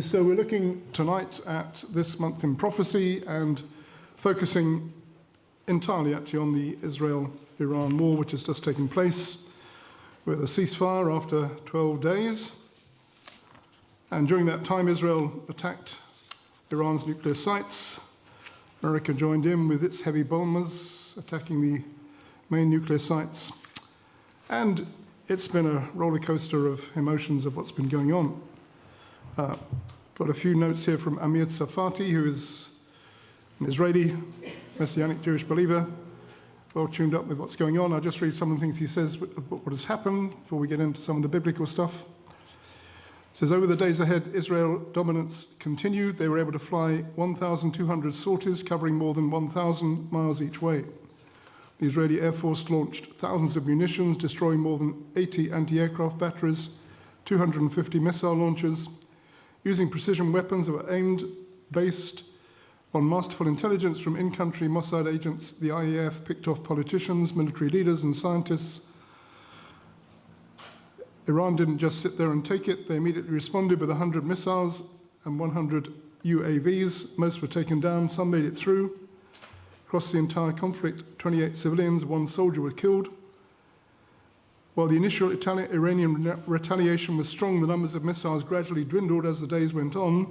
So we're looking tonight at this month in prophecy and focusing entirely actually on the Israel-Iran war, which has just taken place with a ceasefire after 12 days. And during that time, Israel attacked Iran's nuclear sites. America joined in with its heavy bombers attacking the main nuclear sites. And it's been a roller coaster of emotions of what's been going on. Got a few notes here from Amir Tsarfati, who is an Israeli Messianic Jewish believer, well tuned up with what's going on. I'll just read some of the things he says about what has happened before we get into some of the biblical stuff. It says, over the days ahead, Israel dominance continued. They were able to fly 1,200 sorties covering more than 1,000 miles each way. The Israeli Air Force launched thousands of munitions, destroying more than 80 anti-aircraft batteries, 250 missile launchers, using precision weapons that were aimed based on masterful intelligence from in-country Mossad agents. The IAF picked off politicians, military leaders, and scientists. Iran didn't just sit there and take it. They immediately responded with 100 missiles and 100 UAVs. Most were taken down. Some made it through. Across the entire conflict, 28 civilians, 1 soldier were killed. While the initial Iranian retaliation was strong, the numbers of missiles gradually dwindled as the days went on.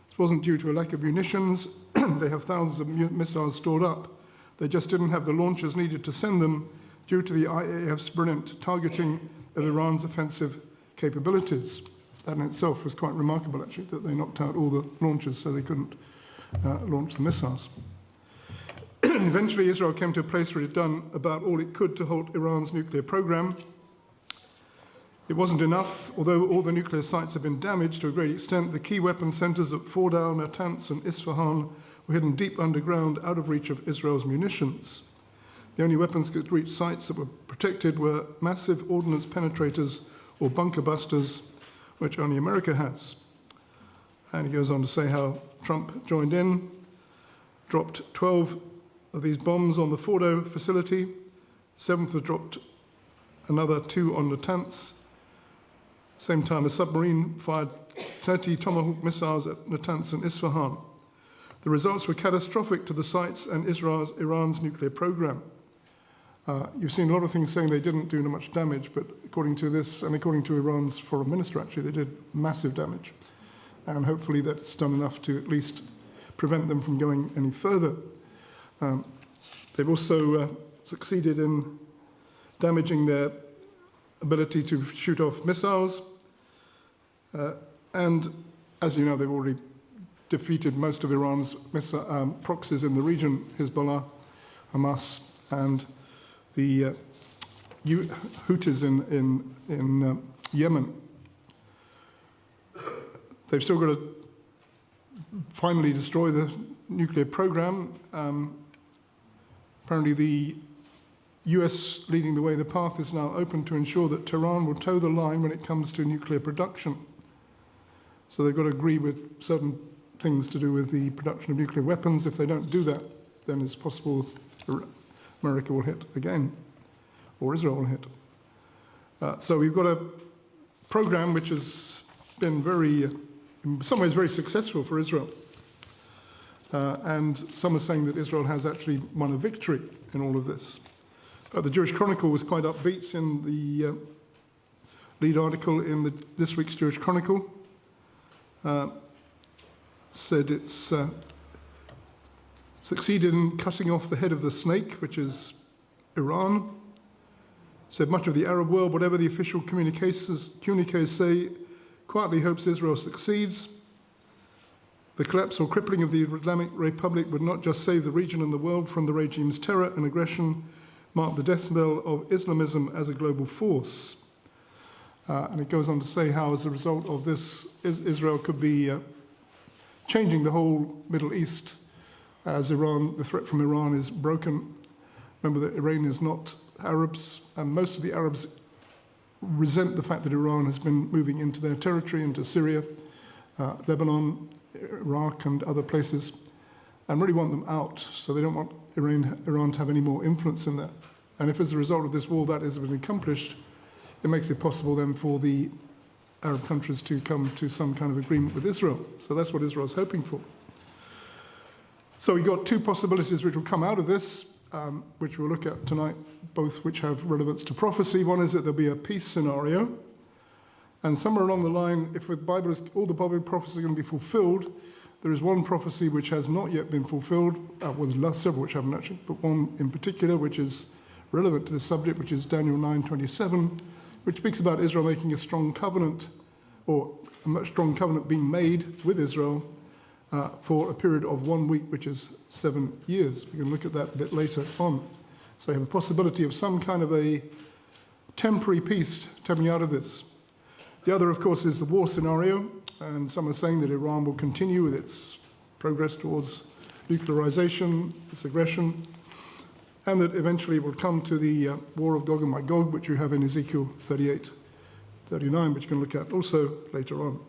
This wasn't due to a lack of munitions. They have thousands of missiles stored up. They just didn't have the launchers needed to send them due to the IAF's brilliant targeting of Iran's offensive capabilities. That in itself was quite remarkable, actually, that they knocked out all the launchers so they couldn't launch the missiles. Eventually, Israel came to a place where it had done about all it could to halt Iran's nuclear program. It wasn't enough. Although all the nuclear sites have been damaged to a great extent, the key weapon centers at Fordow, Natanz, and Isfahan were hidden deep underground, out of reach of Israel's munitions. The only weapons that could reach sites that were protected were massive ordnance penetrators or bunker busters, which only America has. And he goes on to say how Trump joined in, dropped 12 of these bombs on the Fordow facility. 7th was dropped, another 2 on Natanz. Same time, a submarine fired 30 Tomahawk missiles at Natanz and Isfahan. The results were catastrophic to the sites and Iran's nuclear program. You've seen a lot of things saying they didn't do much damage, but according to this, and according to Iran's foreign minister, actually, they did massive damage. And hopefully that's done enough to at least prevent them from going any further. They've also succeeded in damaging their ability to shoot off missiles. And as you know, they've already defeated most of Iran's proxies in the region, Hezbollah, Hamas, and the Houthis in Yemen. They've still got to finally destroy the nuclear program. Apparently the US leading the way, the path is now open to ensure that Tehran will toe the line when it comes to nuclear production. So they've got to agree with certain things to do with the production of nuclear weapons. If they don't do that, then it's possible America will hit again, or Israel will hit. So we've got a program which has been in some ways very successful for Israel. And some are saying that Israel has actually won a victory in all of this. The Jewish Chronicle was quite upbeat in the lead article in this week's Jewish Chronicle. Said it's succeeded in cutting off the head of the snake, which is Iran. Said much of the Arab world, whatever the official communiques say, quietly hopes Israel succeeds. The collapse or crippling of the Islamic Republic would not just save the region and the world from the regime's terror and aggression, mark the death knell of Islamism as a global force. And it goes on to say how, as a result of this, Israel could be changing the whole Middle East as the threat from Iran is broken. Remember that Iran is not Arabs, and most of the Arabs resent the fact that Iran has been moving into their territory, into Syria, Lebanon, Iraq, and other places, and really want them out. So they don't want Iran to have any more influence in that. And if as a result of this war that has been accomplished, it makes it possible then for the Arab countries to come to some kind of agreement with Israel. So that's what Israel's hoping for. So we've got two possibilities which will come out of this, which we'll look at tonight, both which have relevance to prophecy. One is that there'll be a peace scenario, and somewhere along the line, if the Bible is, all the Bible prophecies are going to be fulfilled, there is one prophecy which has not yet been fulfilled, well, there's several which haven't actually, but one in particular which is relevant to this subject, which is Daniel 9:27, which speaks about Israel making a strong covenant, or a much strong covenant being made with Israel for a period of 1 week, which is 7 years. We can look at that a bit later on. So you have a possibility of some kind of a temporary peace coming out of this. The other, of course, is the war scenario, and some are saying that Iran will continue with its progress towards nuclearization, its aggression, and that eventually it will come to the war of Gog and Magog, which you have in Ezekiel 38:39, which you can look at also later on.